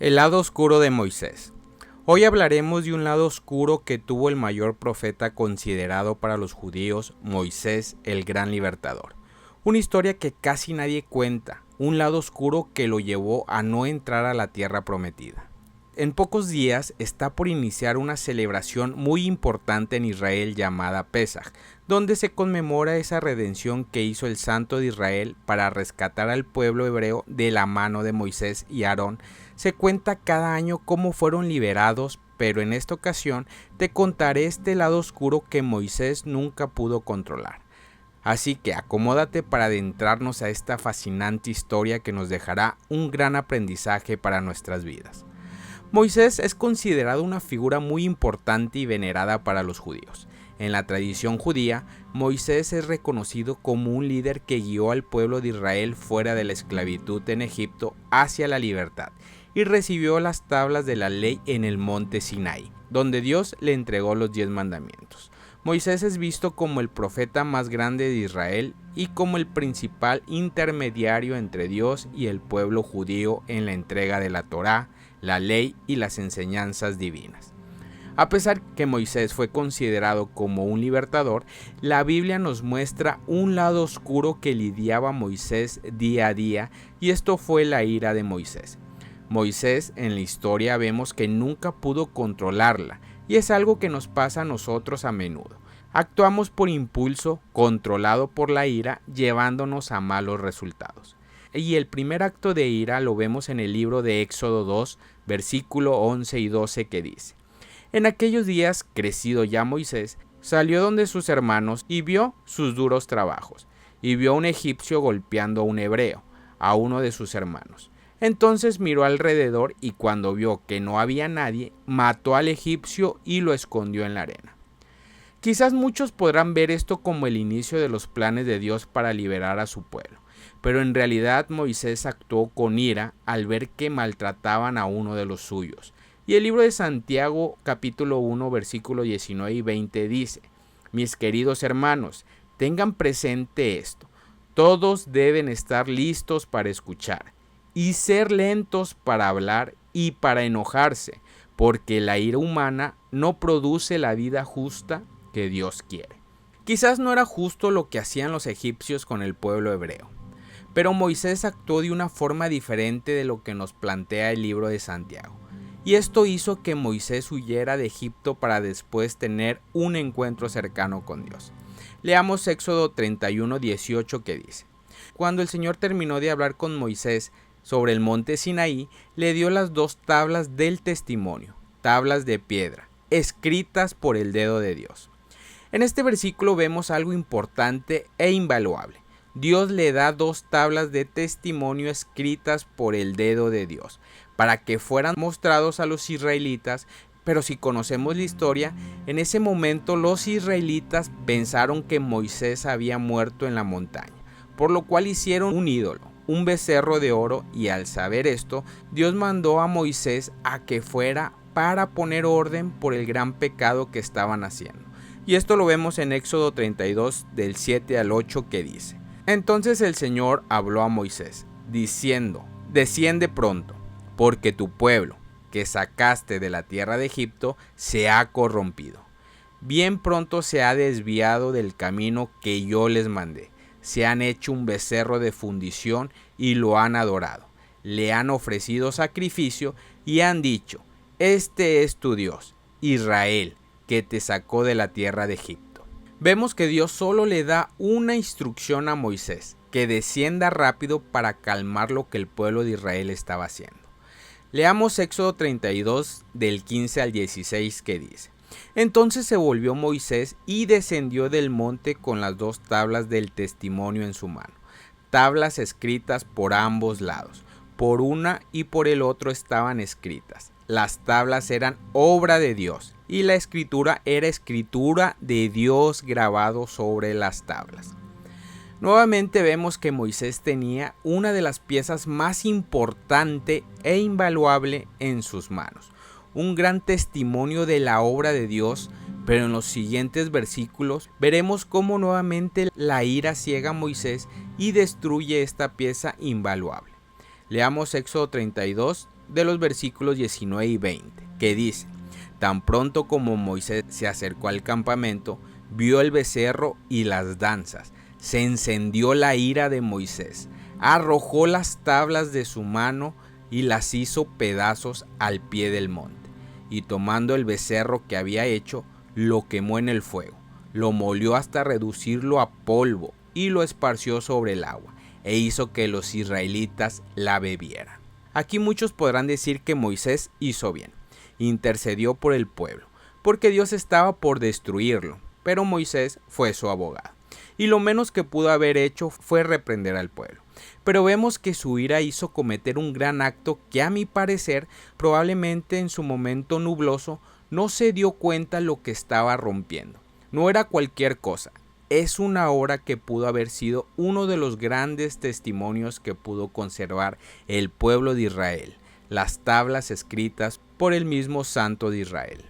El lado oscuro de Moisés. Hoy hablaremos de un lado oscuro que tuvo el mayor profeta considerado para los judíos, Moisés, el gran libertador. Una historia que casi nadie cuenta, un lado oscuro que lo llevó a no entrar a la tierra prometida. En pocos días está por iniciar una celebración muy importante en Israel llamada Pesaj, donde se conmemora esa redención que hizo el Santo de Israel para rescatar al pueblo hebreo de la mano de Moisés y Aarón. Se cuenta cada año cómo fueron liberados, pero en esta ocasión te contaré este lado oscuro que Moisés nunca pudo controlar. Así que acomódate para adentrarnos a esta fascinante historia que nos dejará un gran aprendizaje para nuestras vidas. Moisés es considerado una figura muy importante y venerada para los judíos. En la tradición judía, Moisés es reconocido como un líder que guió al pueblo de Israel fuera de la esclavitud en Egipto hacia la libertad y recibió las tablas de la ley en el monte Sinaí, donde Dios le entregó los 10 mandamientos. Moisés es visto como el profeta más grande de Israel y como el principal intermediario entre Dios y el pueblo judío en la entrega de la Torá, la ley y las enseñanzas divinas. A pesar que Moisés fue considerado como un libertador, la Biblia nos muestra un lado oscuro que lidiaba Moisés día a día, y esto fue la ira de Moisés. Moisés en la historia vemos que nunca pudo controlarla, y es algo que nos pasa a nosotros a menudo. Actuamos por impulso, controlado por la ira, llevándonos a malos resultados. Y el primer acto de ira lo vemos en el libro de Éxodo 2, versículo 11 y 12 que dice: En aquellos días, crecido ya Moisés, salió donde sus hermanos y vio sus duros trabajos, y vio a un egipcio golpeando a un hebreo, a uno de sus hermanos. Entonces miró alrededor y cuando vio que no había nadie, mató al egipcio y lo escondió en la arena. Quizás muchos podrán ver esto como el inicio de los planes de Dios para liberar a su pueblo, pero en realidad Moisés actuó con ira al ver que maltrataban a uno de los suyos. Y el libro de Santiago capítulo 1 versículos 19 y 20 dice: Mis queridos hermanos, tengan presente esto, todos deben estar listos para escuchar y ser lentos para hablar y para enojarse, porque la ira humana no produce la vida justa que Dios quiere. Quizás no era justo lo que hacían los egipcios con el pueblo hebreo, pero Moisés actuó de una forma diferente de lo que nos plantea el libro de Santiago. Y esto hizo que Moisés huyera de Egipto para después tener un encuentro cercano con Dios. Leamos Éxodo 31:18 que dice: Cuando el Señor terminó de hablar con Moisés sobre el monte Sinaí, le dio las 2 tablas del testimonio, tablas de piedra, escritas por el dedo de Dios. En este versículo vemos algo importante e invaluable. Dios le da 2 tablas de testimonio escritas por el dedo de Dios, para que fueran mostrados a los israelitas, pero si conocemos la historia, en ese momento los israelitas pensaron que Moisés había muerto en la montaña, por lo cual hicieron un ídolo, un becerro de oro, y al saber esto, Dios mandó a Moisés a que fuera para poner orden por el gran pecado que estaban haciendo. Y esto lo vemos en Éxodo 32 del 7 al 8 que dice: Entonces el Señor habló a Moisés, diciendo: Desciende pronto, porque tu pueblo, que sacaste de la tierra de Egipto, se ha corrompido. Bien pronto se ha desviado del camino que yo les mandé. Se han hecho un becerro de fundición y lo han adorado. Le han ofrecido sacrificio y han dicho: Este es tu Dios, Israel, que te sacó de la tierra de Egipto. Vemos que Dios solo le da una instrucción a Moisés: que descienda rápido para calmar lo que el pueblo de Israel estaba haciendo. Leamos Éxodo 32 del 15 al 16 que dice: Entonces se volvió Moisés y descendió del monte con las 2 tablas del testimonio en su mano, tablas escritas por ambos lados, por una y por el otro estaban escritas. Las tablas eran obra de Dios y la escritura era escritura de Dios grabado sobre las tablas. Nuevamente vemos que Moisés tenía una de las piezas más importante e invaluable en sus manos, un gran testimonio de la obra de Dios, pero en los siguientes versículos veremos cómo nuevamente la ira ciega a Moisés y destruye esta pieza invaluable. Leamos Éxodo 32 de los versículos 19 y 20, que dice: Tan pronto como Moisés se acercó al campamento, vio el becerro y las danzas. Se encendió la ira de Moisés, arrojó las tablas de su mano y las hizo pedazos al pie del monte. Y tomando el becerro que había hecho, lo quemó en el fuego, lo molió hasta reducirlo a polvo y lo esparció sobre el agua, e hizo que los israelitas la bebieran. Aquí muchos podrán decir que Moisés hizo bien, intercedió por el pueblo, porque Dios estaba por destruirlo, pero Moisés fue su abogado, y lo menos que pudo haber hecho fue reprender al pueblo. Pero vemos que su ira hizo cometer un gran acto que, a mi parecer, probablemente en su momento nubloso, no se dio cuenta lo que estaba rompiendo. No era cualquier cosa. Es una obra que pudo haber sido uno de los grandes testimonios que pudo conservar el pueblo de Israel, las tablas escritas por el mismo Santo de Israel.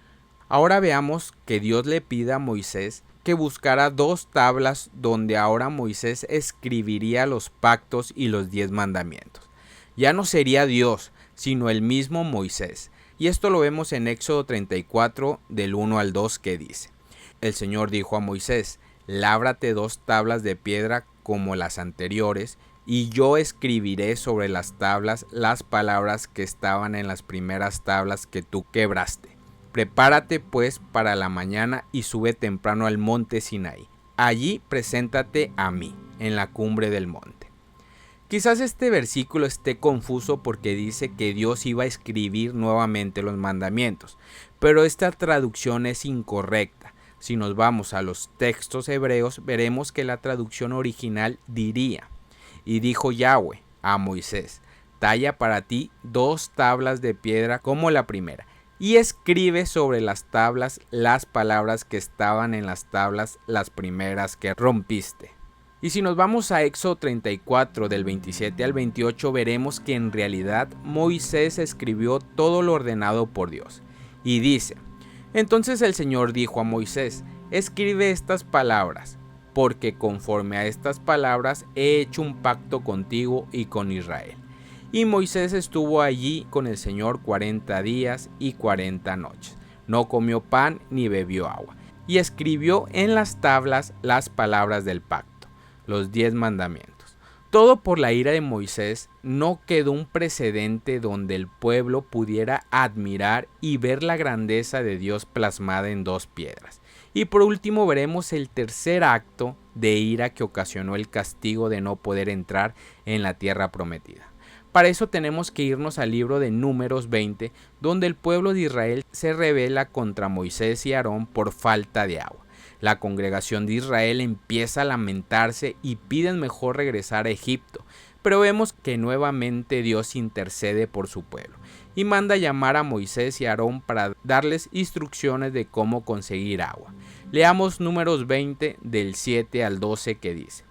Ahora veamos que Dios le pide a Moisés que buscara 2 tablas donde ahora Moisés escribiría los pactos y los 10 mandamientos. Ya no sería Dios, sino el mismo Moisés. Y esto lo vemos en Éxodo 34 del 1 al 2, que dice: El Señor dijo a Moisés: Lábrate 2 tablas de piedra como las anteriores, y yo escribiré sobre las tablas las palabras que estaban en las primeras tablas que tú quebraste. Prepárate pues para la mañana y sube temprano al monte Sinaí. Allí preséntate a mí, en la cumbre del monte. Quizás este versículo esté confuso porque dice que Dios iba a escribir nuevamente los mandamientos, pero esta traducción es incorrecta. Si nos vamos a los textos hebreos, veremos que la traducción original diría: Y dijo Yahweh a Moisés: Talla para ti 2 tablas de piedra como la primera, y escribe sobre las tablas las palabras que estaban en las tablas las primeras que rompiste. Y si nos vamos a Éxodo 34 del 27 al 28, veremos que en realidad Moisés escribió todo lo ordenado por Dios. Y dice: Entonces el Señor dijo a Moisés: Escribe estas palabras, porque conforme a estas palabras he hecho un pacto contigo y con Israel. Y Moisés estuvo allí con el Señor 40 días y 40 noches. No comió pan ni bebió agua. Y escribió en las tablas las palabras del pacto, los 10 mandamientos. Todo por la ira de Moisés no quedó un precedente donde el pueblo pudiera admirar y ver la grandeza de Dios plasmada en 2 piedras. Y por último veremos el tercer acto de ira que ocasionó el castigo de no poder entrar en la tierra prometida. Para eso tenemos que irnos al libro de Números 20, donde el pueblo de Israel se rebela contra Moisés y Aarón por falta de agua. La congregación de Israel empieza a lamentarse y piden mejor regresar a Egipto, pero vemos que nuevamente Dios intercede por su pueblo y manda llamar a Moisés y Aarón para darles instrucciones de cómo conseguir agua. Leamos Números 20 del 7 al 12, que dice: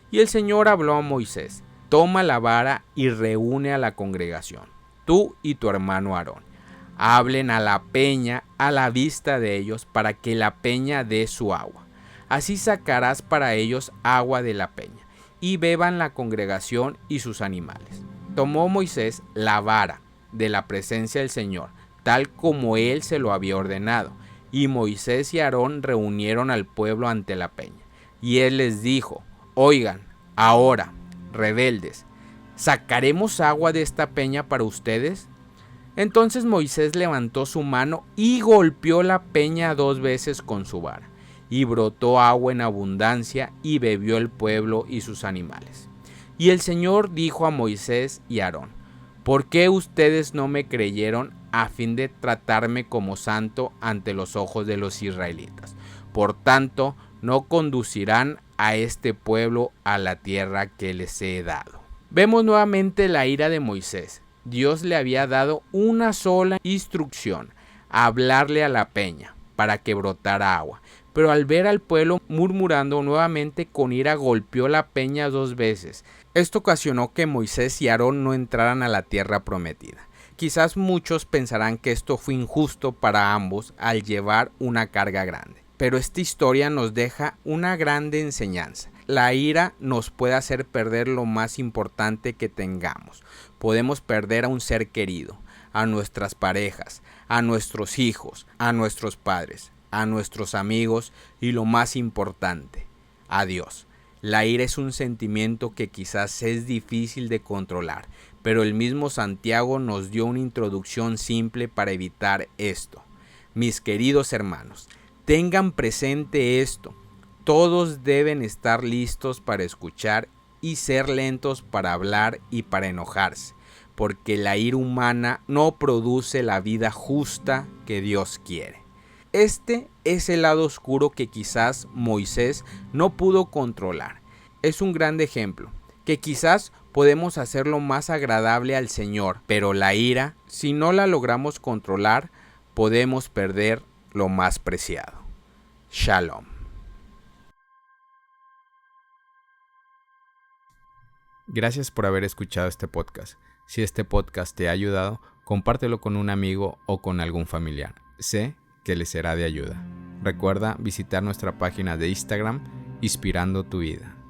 Y el Señor habló a Moisés: Toma la vara y reúne a la congregación, tú y tu hermano Aarón. Hablen a la peña a la vista de ellos para que la peña dé su agua. Así sacarás para ellos agua de la peña, y beban la congregación y sus animales. Tomó Moisés la vara de la presencia del Señor, tal como él se lo había ordenado, y Moisés y Aarón reunieron al pueblo ante la peña. Y él les dijo: Oigan, ahora, rebeldes, ¿sacaremos agua de esta peña para ustedes? Entonces Moisés levantó su mano y golpeó la peña 2 veces con su vara, y brotó agua en abundancia, y bebió el pueblo y sus animales. Y el Señor dijo a Moisés y Aarón: ¿Por qué ustedes no me creyeron a fin de tratarme como santo ante los ojos de los israelitas? Por tanto, no conducirán a este pueblo a la tierra que les he dado. Vemos nuevamente la ira de Moisés. Dios le había dado una sola instrucción: hablarle a la peña para que brotara agua. Pero al ver al pueblo murmurando, nuevamente con ira golpeó la peña 2 veces. Esto ocasionó que Moisés y Aarón no entraran a la tierra prometida. Quizás muchos pensarán que esto fue injusto para ambos al llevar una carga grande. Pero esta historia nos deja una grande enseñanza. La ira nos puede hacer perder lo más importante que tengamos. Podemos perder a un ser querido, a nuestras parejas, a nuestros hijos, a nuestros padres, a nuestros amigos y lo más importante, a Dios. La ira es un sentimiento que quizás es difícil de controlar, pero el mismo Santiago nos dio una introducción simple para evitar esto. Mis queridos hermanos, tengan presente esto. Todos deben estar listos para escuchar y ser lentos para hablar y para enojarse, porque la ira humana no produce la vida justa que Dios quiere. Este es el lado oscuro que quizás Moisés no pudo controlar. Es un gran ejemplo, que quizás podemos hacerlo más agradable al Señor, pero la ira, si no la logramos controlar, podemos perder lo más preciado. Shalom. Gracias por haber escuchado este podcast. Si este podcast te ha ayudado, compártelo con un amigo o con algún familiar. Sé que les será de ayuda. Recuerda visitar nuestra página de Instagram, Inspirando tu Vida.